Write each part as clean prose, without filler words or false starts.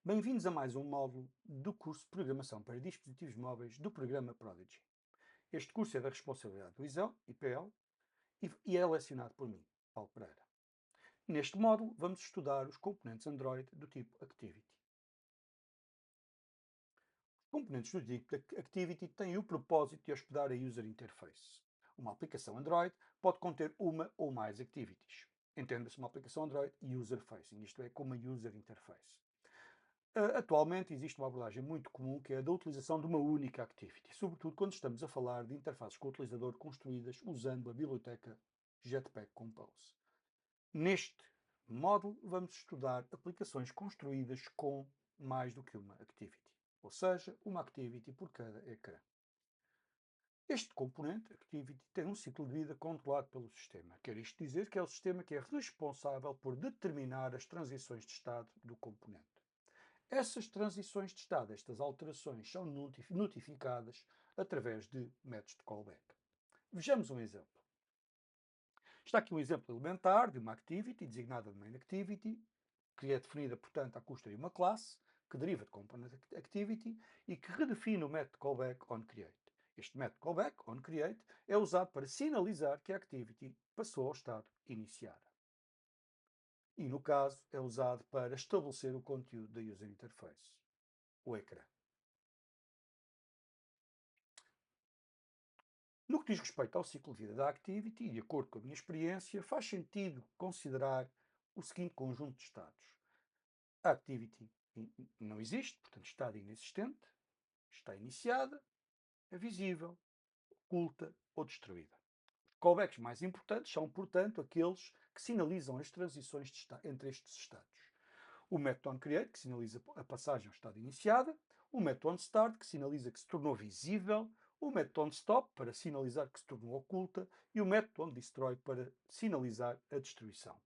Bem-vindos a mais um módulo do curso de Programação para Dispositivos Móveis do programa Prodigy. Este curso é da responsabilidade do ISEL, IPL, e é lecionado por mim, Paulo Pereira. Neste módulo, vamos estudar os componentes Android do tipo Activity. Os componentes do tipo Activity têm o propósito de hospedar a User Interface. Uma aplicação Android pode conter uma ou mais activities. Entenda-se uma aplicação Android user-facing, isto é, com uma User Interface. Atualmente existe uma abordagem muito comum que é a da utilização de uma única activity, sobretudo quando estamos a falar de interfaces com o utilizador construídas usando a biblioteca Jetpack Compose. Neste módulo vamos estudar aplicações construídas com mais do que uma activity, ou seja, uma activity por cada ecrã. Este componente, Activity, tem um ciclo de vida controlado pelo sistema. Quer isto dizer que é o sistema que é responsável por determinar as transições de estado do componente. Essas transições de estado, estas alterações, são notificadas através de métodos de callback. Vejamos um exemplo. Está aqui um exemplo elementar de uma activity, designada de main activity, que é definida, portanto, à custa de uma classe, que deriva de component activity e que redefine o método callback onCreate. Este método callback onCreate é usado para sinalizar que a activity passou ao estado iniciada. E, no caso, é usado para estabelecer o conteúdo da user interface, o ecrã. No que diz respeito ao ciclo de vida da Activity, de acordo com a minha experiência, faz sentido considerar o seguinte conjunto de estados. A Activity não existe, portanto, estado inexistente, está iniciada, é visível, oculta ou destruída. Os callbacks mais importantes são, portanto, aqueles que sinalizam as transições entre estes estados. O método onCreate, que sinaliza a passagem ao estado iniciada, o método onStart, que sinaliza que se tornou visível, o método onStop, para sinalizar que se tornou oculta, e o método onDestroy, para sinalizar a destruição.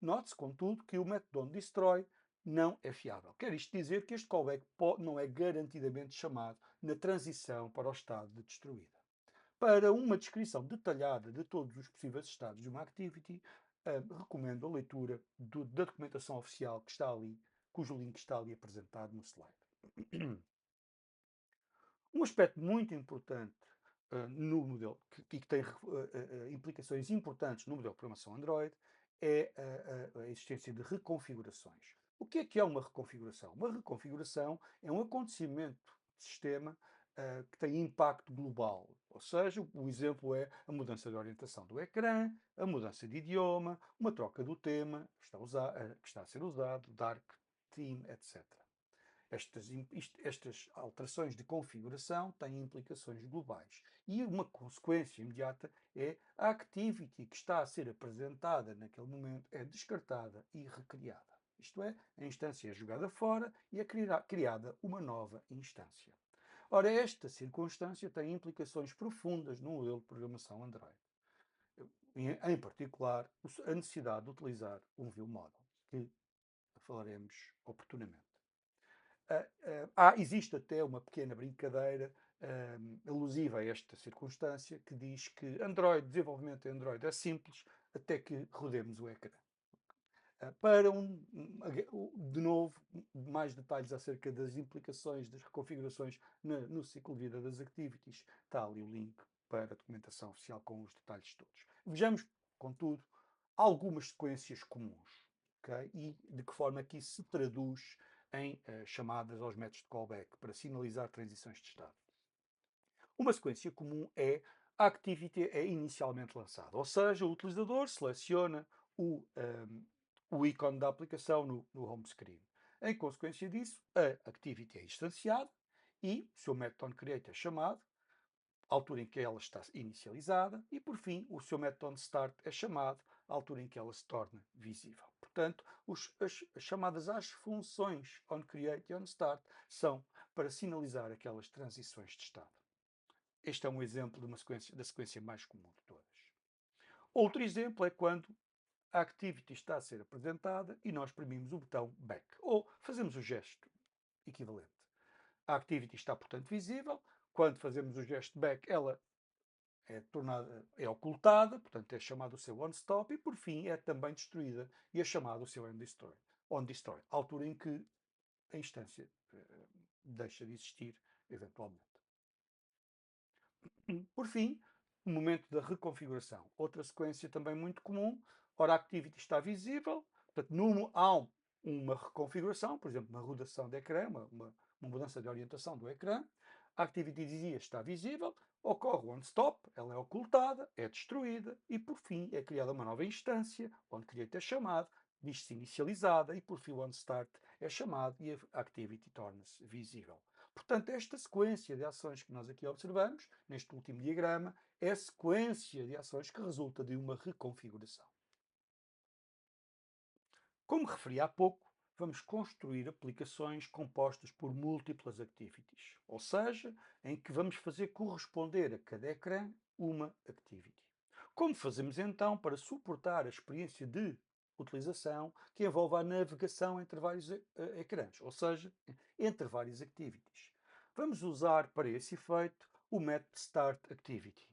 Note-se, contudo, que o método onDestroy não é fiável. Quer isto dizer que este callback não é garantidamente chamado na transição para o estado de destruída. Para uma descrição detalhada de todos os possíveis estados de uma activity, recomendo a leitura da documentação oficial que está ali, cujo link está ali apresentado no slide. Um aspecto muito importante no modelo, e que tem implicações importantes no modelo de programação Android, é a existência de reconfigurações. O que é uma reconfiguração? Uma reconfiguração é um acontecimento de sistema que tem impacto global. Ou seja, o exemplo é a mudança de orientação do ecrã, a mudança de idioma, uma troca do tema que está a ser usado, dark theme, etc. Estas alterações de configuração têm implicações globais. E uma consequência imediata é a activity que está a ser apresentada naquele momento é descartada e recriada. Isto é, a instância é jogada fora e é criada uma nova instância. Ora, esta circunstância tem implicações profundas no modelo de programação Android. Em particular, a necessidade de utilizar um view model, que falaremos oportunamente. Existe até uma pequena brincadeira alusiva a esta circunstância que diz que desenvolvimento de Android é simples até que rodemos o ecrã. De novo, mais detalhes acerca das implicações das reconfigurações no ciclo de vida das activities, está ali o link para a documentação oficial com os detalhes todos. Vejamos, contudo, algumas sequências comuns, okay? E de que forma que isso se traduz em chamadas aos métodos de callback para sinalizar transições de estado. Uma sequência comum é a activity é inicialmente lançada, ou seja, o utilizador seleciona o ícone da aplicação no home screen. Em consequência disso, a activity é instanciada e o seu método onCreate é chamado, à altura em que ela está inicializada, e por fim o seu método onStart é chamado à altura em que ela se torna visível. Portanto, as chamadas às funções onCreate e onStart são para sinalizar aquelas transições de estado. Este é um exemplo de da sequência mais comum de todas. Outro exemplo é quando a activity está a ser apresentada e nós premimos o botão Back, ou fazemos o gesto equivalente. A activity está, portanto, visível. Quando fazemos o gesto Back, ela é ocultada, portanto, é chamado o seu onStop e, por fim, é também destruída e é chamado o seu onDestroy, à altura em que a instância deixa de existir eventualmente. Por fim, o momento da reconfiguração. Outra sequência também muito comum. Ora, a activity está visível, portanto, há uma reconfiguração, por exemplo, uma rotação de ecrã, uma mudança de orientação do ecrã. A activity dizia está visível, ocorre o onStop, ela é ocultada, é destruída e, por fim, é criada uma nova instância, onde create é chamado, diz-se inicializada e, por fim, o onStart é chamado e a activity torna-se visível. Portanto, esta sequência de ações que nós aqui observamos, neste último diagrama, é a sequência de ações que resulta de uma reconfiguração. Como referi há pouco, vamos construir aplicações compostas por múltiplas activities, ou seja, em que vamos fazer corresponder a cada ecrã uma activity. Como fazemos então para suportar a experiência de utilização que envolve a navegação entre vários ecrãs, ou seja, entre várias activities? Vamos usar para esse efeito o método startActivity,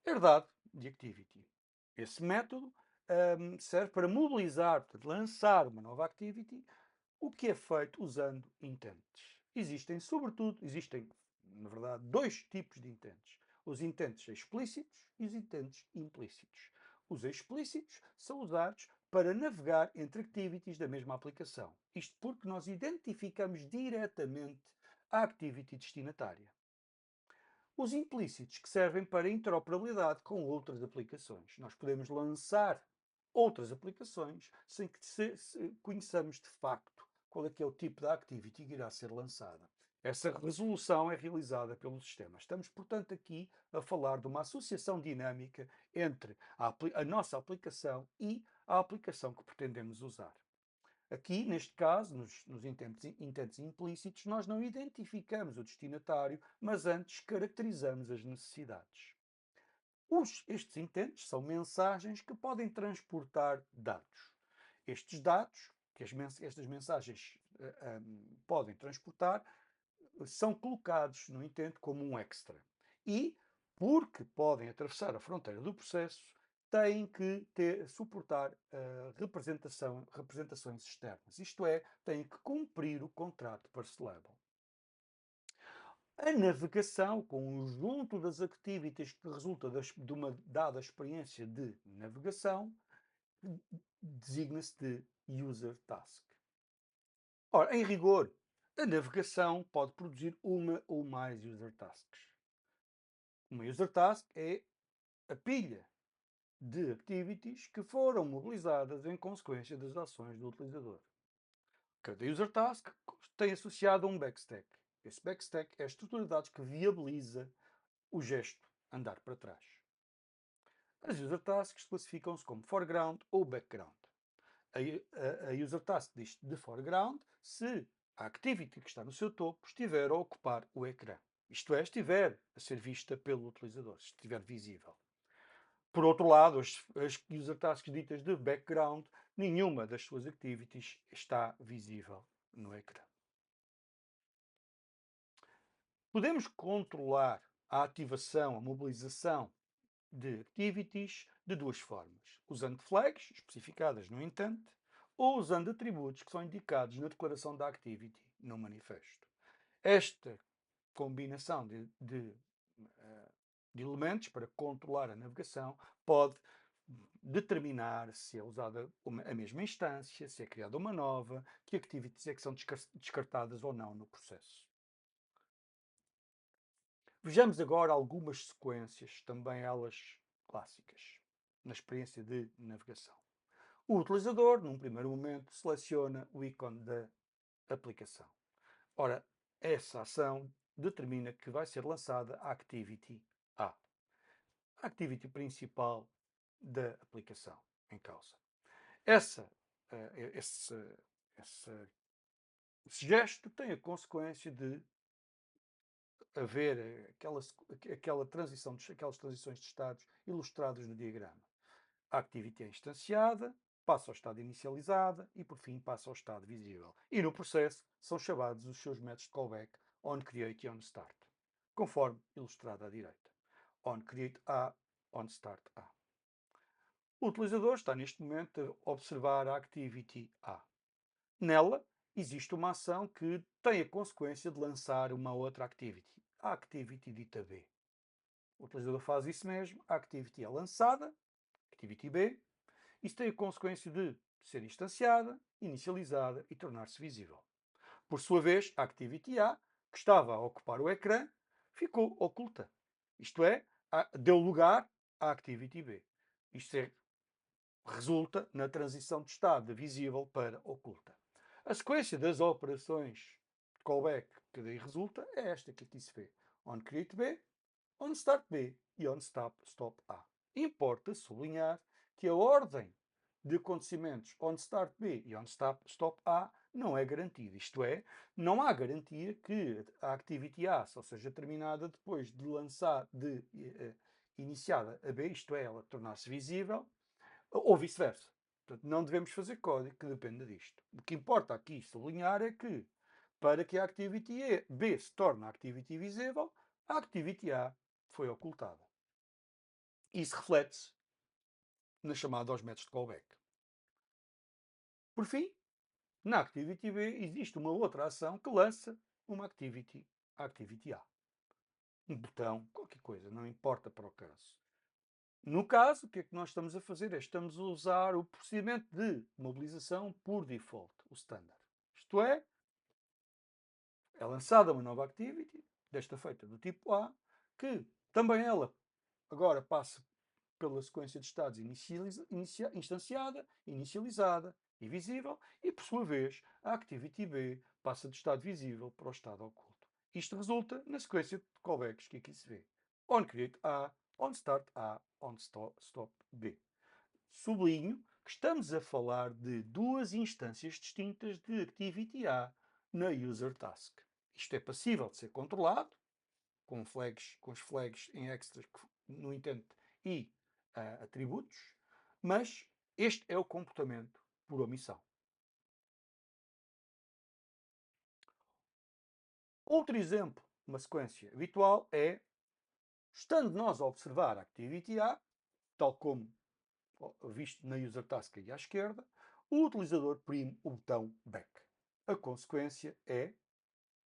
herdado de activity. Esse método serve para mobilizar, portanto, lançar uma nova activity, o que é feito usando intents. Existem, na verdade, dois tipos de intents. Os intents explícitos e os intents implícitos. Os explícitos são usados para navegar entre activities da mesma aplicação. Isto porque nós identificamos diretamente a activity destinatária. Os implícitos que servem para interoperabilidade com outras aplicações. Nós podemos lançar outras aplicações sem que conheçamos de facto qual é que é o tipo de activity que irá ser lançada. Essa resolução é realizada pelo sistema. Estamos, portanto, aqui a falar de uma associação dinâmica entre a nossa aplicação e a aplicação que pretendemos usar. Aqui, neste caso, nos intents implícitos, nós não identificamos o destinatário, mas antes caracterizamos as necessidades. Estes intents são mensagens que podem transportar dados. Estes dados, que estas mensagens podem transportar, são colocados no intento como um extra. E, porque podem atravessar a fronteira do processo, têm que suportar representações externas. Isto é, têm que cumprir o contrato parcelable. A navegação, o conjunto das activities que resulta de uma dada experiência de navegação, designa-se de user task. Ora, em rigor, a navegação pode produzir uma ou mais user tasks. Uma user task é a pilha de activities que foram mobilizadas em consequência das ações do utilizador. Cada user task tem associado um backstack. Esse backstack é a estrutura de dados que viabiliza o gesto andar para trás. As user tasks classificam-se como foreground ou background. A user task diz de foreground se a activity que está no seu topo estiver a ocupar o ecrã. Isto é, estiver a ser vista pelo utilizador, se estiver visível. Por outro lado, as user tasks ditas de background, nenhuma das suas activities está visível no ecrã. Podemos controlar a ativação, a mobilização de activities de duas formas, usando flags especificadas no intent ou usando atributos que são indicados na declaração da activity no manifesto. Esta combinação de elementos para controlar a navegação pode determinar se é usada a mesma instância, se é criada uma nova, que activities é que são descartadas ou não no processo. Vejamos agora algumas sequências, também elas clássicas, na experiência de navegação. O utilizador, num primeiro momento, seleciona o ícone da aplicação. Ora, essa ação determina que vai ser lançada a Activity A, a Activity principal da aplicação em causa. Esse gesto tem a consequência de haver aquelas transições de estados ilustradas no diagrama. A activity é instanciada, passa ao estado inicializada e, por fim, passa ao estado visível. E no processo são chamados os seus métodos de callback onCreate e onStart, conforme ilustrado à direita. OnCreate A, onStart A. O utilizador está neste momento a observar a activity A. Nela existe uma ação que tem a consequência de lançar uma outra activity, a activity dita B. O utilizador faz isso mesmo, a activity é lançada, activity B, isso tem a consequência de ser instanciada, inicializada e tornar-se visível. Por sua vez, a activity A, que estava a ocupar o ecrã, ficou oculta. Isto é, deu lugar à activity B. Isto resulta na transição de estado de visível para oculta. A sequência das operações de callback que daí resulta é esta que aqui se vê. OnCreateB, OnStartB e OnStop A. Importa sublinhar que a ordem de acontecimentos OnStartB e OnStop A não é garantida. Isto é, não há garantia que a activity A só seja terminada depois de iniciada a B, isto é, ela tornar-se visível, ou vice-versa. Portanto, não devemos fazer código que dependa disto. O que importa aqui sublinhar é que, para que a activity B se torne a activity visível, a activity A foi ocultada. Isso reflete-se na chamada aos métodos de callback. Por fim, na activity B existe uma outra ação que lança uma activity, a activity A. Um botão, qualquer coisa, não importa para o caso. No caso, o que é que nós estamos a fazer? Estamos a usar o procedimento de mobilização por default, o standard. Isto é lançada uma nova activity, desta feita do tipo A, que também ela agora passa pela sequência de estados instanciada, inicializada e visível, e por sua vez a activity B passa do estado visível para o estado oculto. Isto resulta na sequência de callbacks que aqui se vê. OnCreateA, OnStartA, OnStopB. Sublinho que estamos a falar de duas instâncias distintas de activity A na user task. Isto é passível de ser controlado com os flags em extras no intent e atributos, mas este é o comportamento por omissão. Outro exemplo, uma sequência habitual é, estando nós a observar a activity A, tal como visto na user task aí à esquerda, o utilizador prime o botão back. A consequência é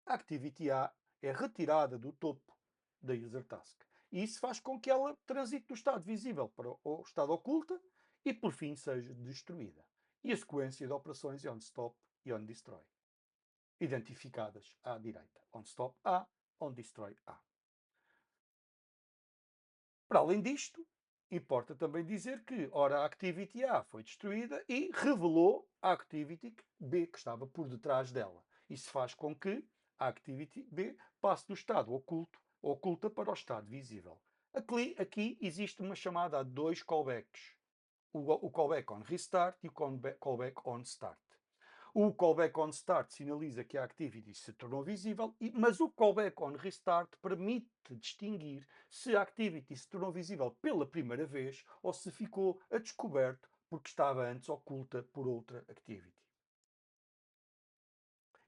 a activity A é retirada do topo da user task. E isso faz com que ela transite do estado visível para o estado oculta e, por fim, seja destruída. E a sequência de operações é onStop e onDestroy, identificadas à direita. OnStop A, OnDestroy A. Para além disto, importa também dizer que, ora, a activity A foi destruída e revelou a activity B que estava por detrás dela. Isso faz com que a activity B passe do estado oculta para o estado visível. Aqui existe uma chamada a dois callbacks. O callback on restart e o callback on start. O callback on start sinaliza que a activity se tornou visível, mas o callback on restart permite distinguir se a activity se tornou visível pela primeira vez ou se ficou a descoberto porque estava antes oculta por outra activity.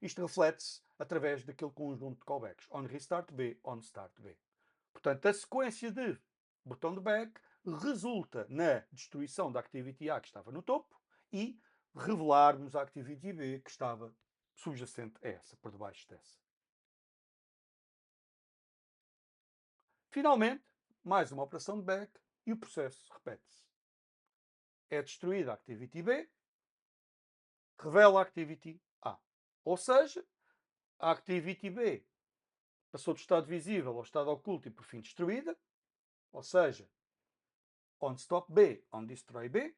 Isto reflete-se através daquele conjunto de callbacks on restart B, on start B. Portanto, a sequência de botão de back resulta na destruição da activity A que estava no topo e revelarmos a activity B que estava subjacente a essa, por debaixo dessa. Finalmente, mais uma operação de back e o processo repete-se. É destruída a activity B, revela a activity A. Ou seja, a activity B passou do estado visível ao estado oculto e por fim destruída, ou seja, onStop B, onDestroy B,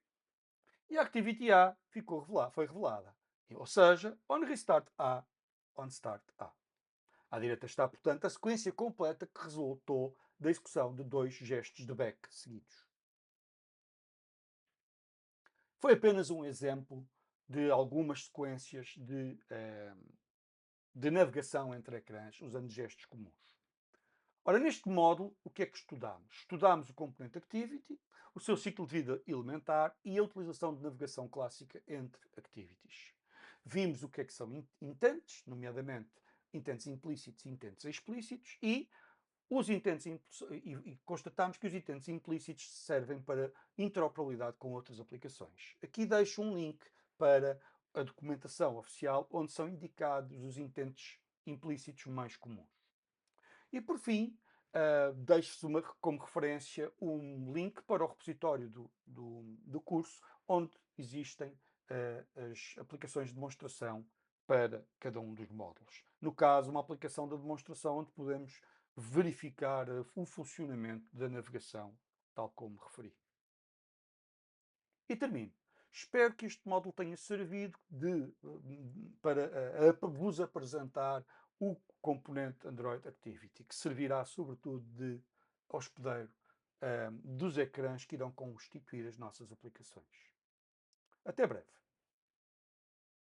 e a activity A foi revelada. Ou seja, onRestart A, onStart A. À direita está, portanto, a sequência completa que resultou da execução de dois gestos de back seguidos. Foi apenas um exemplo de algumas sequências de navegação entre ecrãs usando gestos comuns. Ora, neste módulo, o que é que estudámos? Estudámos o componente Activity, o seu ciclo de vida elementar e a utilização de navegação clássica entre activities. Vimos o que é que são intents, nomeadamente intents implícitos e intents explícitos, e constatámos que os intents implícitos servem para interoperabilidade com outras aplicações. Aqui deixo um link para a documentação oficial onde são indicados os intentes implícitos mais comuns. E por fim, deixo-se como referência um link para o repositório do curso, onde existem as aplicações de demonstração para cada um dos módulos. No caso, uma aplicação de demonstração onde podemos verificar o funcionamento da navegação, tal como referi. E termino. Espero que este módulo tenha servido para vos apresentar o componente Android Activity, que servirá sobretudo de hospedeiro dos ecrãs que irão constituir as nossas aplicações. Até breve.